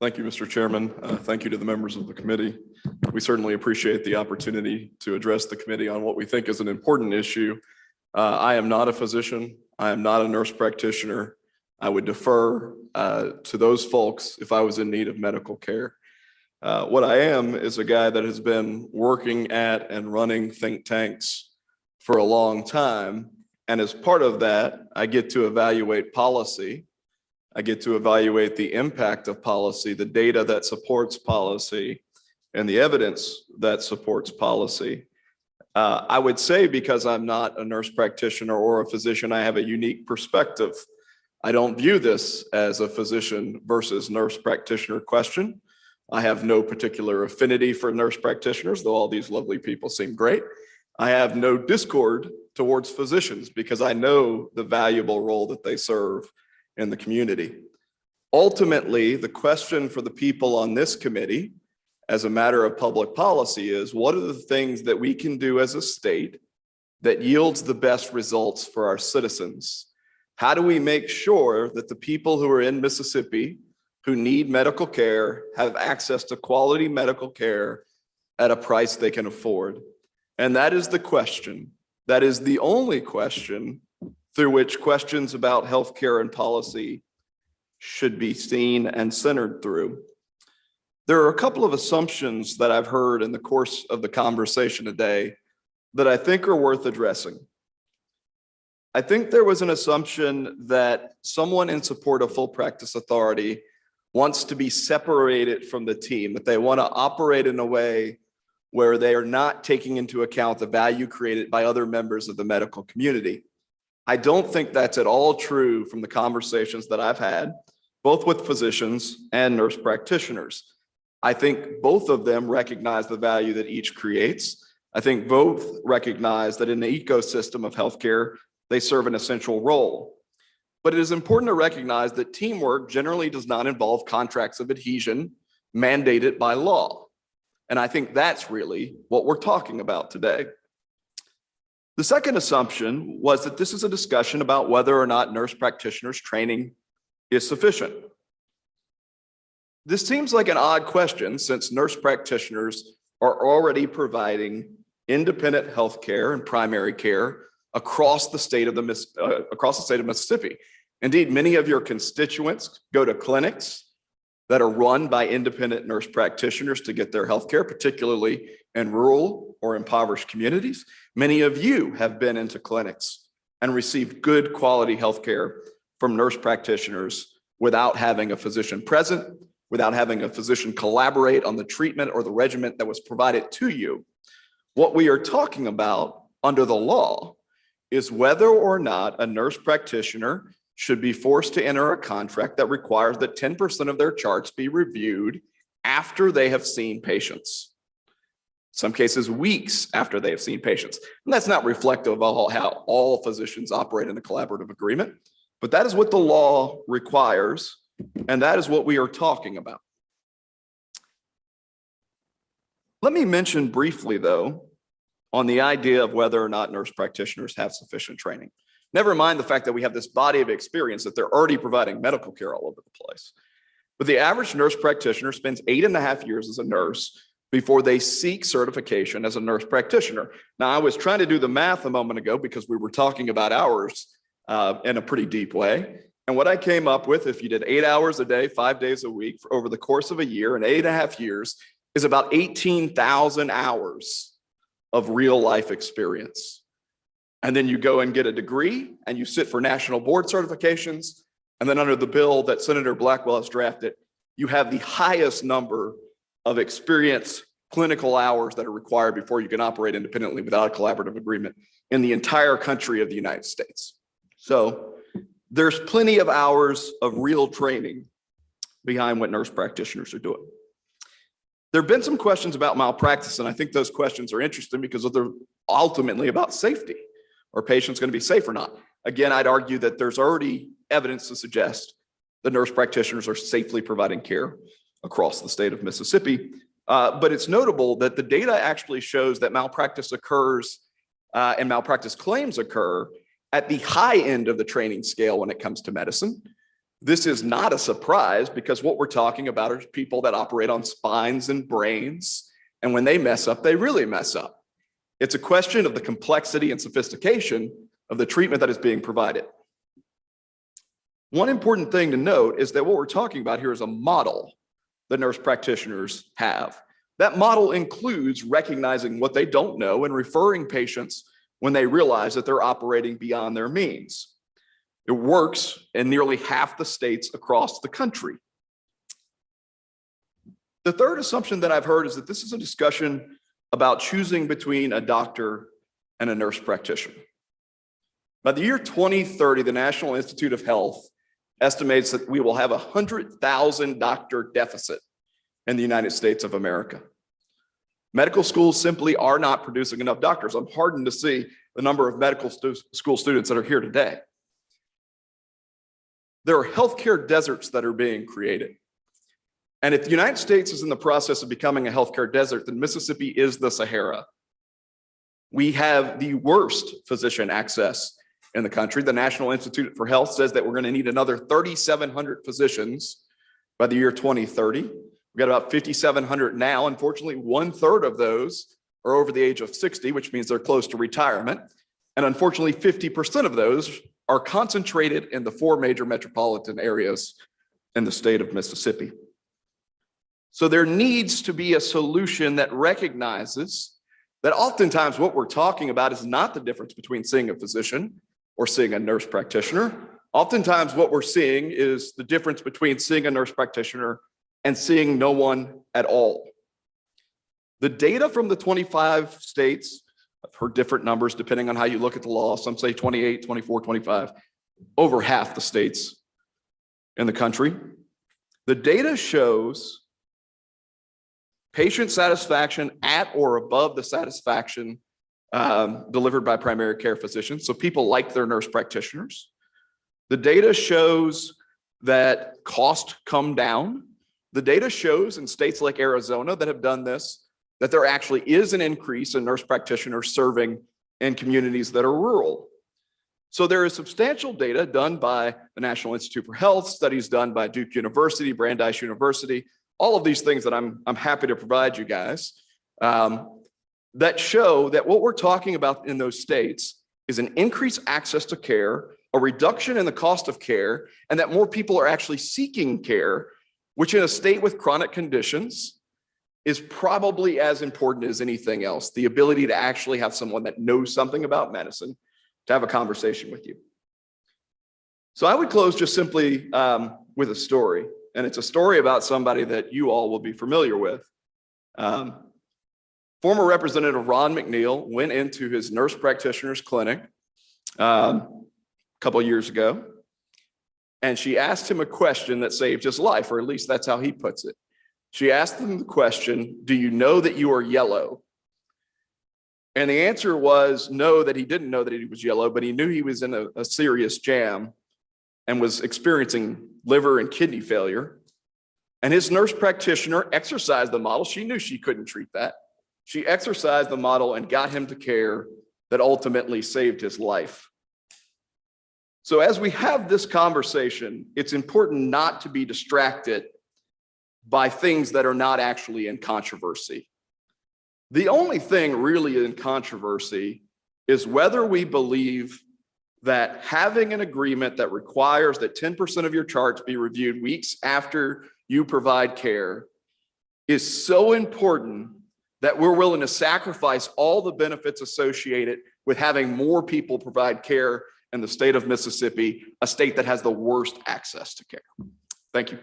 Thank you, Mr. Chairman. Thank you to the members of the committee. We certainly appreciate the opportunity to address the committee on what we think is an important issue. I am not a physician. I am not a nurse practitioner. I would defer to those folks if I was in need of medical care. What I am is a guy that has been working at and running think tanks for a long time. And as part of that, I get to evaluate policy. I get to evaluate the impact of policy, the data that supports policy, and the evidence that supports policy. I would say because I'm not a nurse practitioner or a physician, I have a unique perspective. I don't view this as a physician versus nurse practitioner question. I have no particular affinity for nurse practitioners, though all these lovely people seem great. I have no discord towards physicians because I know the valuable role that they serve in the community. Ultimately, the question for the people on this committee as a matter of public policy is, what are the things that we can do as a state that yields the best results for our citizens? How do we make sure that the people who are in Mississippi who need medical care have access to quality medical care at a price they can afford? And that is the question. That is the only question through which questions about healthcare and policy should be seen and centered through. There are a couple of assumptions that I've heard in the course of the conversation today that I think are worth addressing. I think there was an assumption that someone in support of full practice authority wants to be separated from the team, that they want to operate in a way where they are not taking into account the value created by other members of the medical community. I don't think that's at all true from the conversations that I've had, both with physicians and nurse practitioners. I think both of them recognize the value that each creates. I think both recognize that in the ecosystem of healthcare, they serve an essential role. But it is important to recognize that teamwork generally does not involve contracts of adhesion mandated by law. And I think that's really what we're talking about today. The second assumption was that this is a discussion about whether or not nurse practitioners' training is sufficient. This seems like an odd question since nurse practitioners are already providing independent health care and primary care across the state of Mississippi. Indeed, many of your constituents go to clinics that are run by independent nurse practitioners to get their health care, particularly in rural or impoverished communities. Many of you have been into clinics and received good quality health care from nurse practitioners without having a physician present, without having a physician collaborate on the treatment or the regimen that was provided to you. What we are talking about under the law is whether or not a nurse practitioner should be forced to enter a contract that requires that 10% of their charts be reviewed after they have seen patients. Some cases, weeks after they have seen patients. And that's not reflective of how all physicians operate in a collaborative agreement, but that is what the law requires, and that is what we are talking about. Let me mention briefly, though, on the idea of whether or not nurse practitioners have sufficient training. Never mind the fact that we have this body of experience that they're already providing medical care all over the place. But the average nurse practitioner spends 8.5 years as a nurse before they seek certification as a nurse practitioner. Now, I was trying to do the math a moment ago because we were talking about hours in a pretty deep way. And what I came up with, if you did 8 hours a day, 5 days a week over the course of a year, in 8.5 years, is about 18,000 hours of real life experience. And then you go and get a degree and you sit for national board certifications. And then under the bill that Senator Blackwell has drafted, you have the highest number of experience clinical hours that are required before you can operate independently without a collaborative agreement in the entire country of the United States. So there's plenty of hours of real training behind what nurse practitioners are doing. There have been some questions about malpractice, and I think those questions are interesting because they're ultimately about safety. Are patients going to be safe or not? Again, I'd argue that there's already evidence to suggest that nurse practitioners are safely providing care across the state of Mississippi. But it's notable that the data actually shows that malpractice occurs and malpractice claims occur at the high end of the training scale when it comes to medicine. This is not a surprise because what we're talking about are people that operate on spines and brains. And when they mess up, they really mess up. It's a question of the complexity and sophistication of the treatment that is being provided. One important thing to note is that what we're talking about here is a model that nurse practitioners have. That model includes recognizing what they don't know and referring patients when they realize that they're operating beyond their means. It works in nearly half the states across the country. The third assumption that I've heard is that this is a discussion about choosing between a doctor and a nurse practitioner. By the year 2030, the National Institute of Health estimates that we will have a 100,000 doctor deficit in the United States of America. Medical schools simply are not producing enough doctors. I'm heartened to see the number of medical school students that are here today. There are healthcare deserts that are being created. And if the United States is in the process of becoming a healthcare desert, then Mississippi is the Sahara. We have the worst physician access in the country. The National Institute for Health says that we're going to need another 3,700 physicians by the year 2030. We've got about 5,700 now. Unfortunately, 1/3 of those are over the age of 60, which means they're close to retirement. And unfortunately, 50% of those are concentrated in the 4 major metropolitan areas in the state of Mississippi. So there needs to be a solution that recognizes that oftentimes what we're talking about is not the difference between seeing a physician or seeing a nurse practitioner. Oftentimes what we're seeing is the difference between seeing a nurse practitioner and seeing no one at all. The data from the 25 states, I've heard different numbers depending on how you look at the law. Some say 28, 24, 25, over half the states in the country. The data shows patient satisfaction at or above the satisfaction delivered by primary care physicians. So people like their nurse practitioners. The data shows that costs come down. The data shows in states like Arizona that have done this, that there actually is an increase in nurse practitioners serving in communities that are rural. So there is substantial data done by the National Institute for Health, studies done by Duke University, Brandeis University, all of these things that I'm happy to provide you guys, that show that what we're talking about in those states is an increased access to care, a reduction in the cost of care, and that more people are actually seeking care, which in a state with chronic conditions is probably as important as anything else, the ability to actually have someone that knows something about medicine to have a conversation with you. So I would close just simply with a story, and it's a story about somebody that you all will be familiar with. Former Representative Ron McNeil went into his nurse practitioner's clinic a couple of years ago, and she asked him a question that saved his life, or at least that's how he puts it. She asked him the question, "Do you know that you are yellow?" And the answer was no, that he didn't know that he was yellow, but he knew he was in a serious jam and was experiencing liver and kidney failure. And his nurse practitioner exercised the model. She knew she couldn't treat that. She exercised the model and got him to care that ultimately saved his life. So as we have this conversation, it's important not to be distracted by things that are not actually in controversy. The only thing really in controversy is whether we believe that having an agreement that requires that 10% of your charts be reviewed weeks after you provide care is so important that we're willing to sacrifice all the benefits associated with having more people provide care in the state of Mississippi, a state that has the worst access to care. Thank you.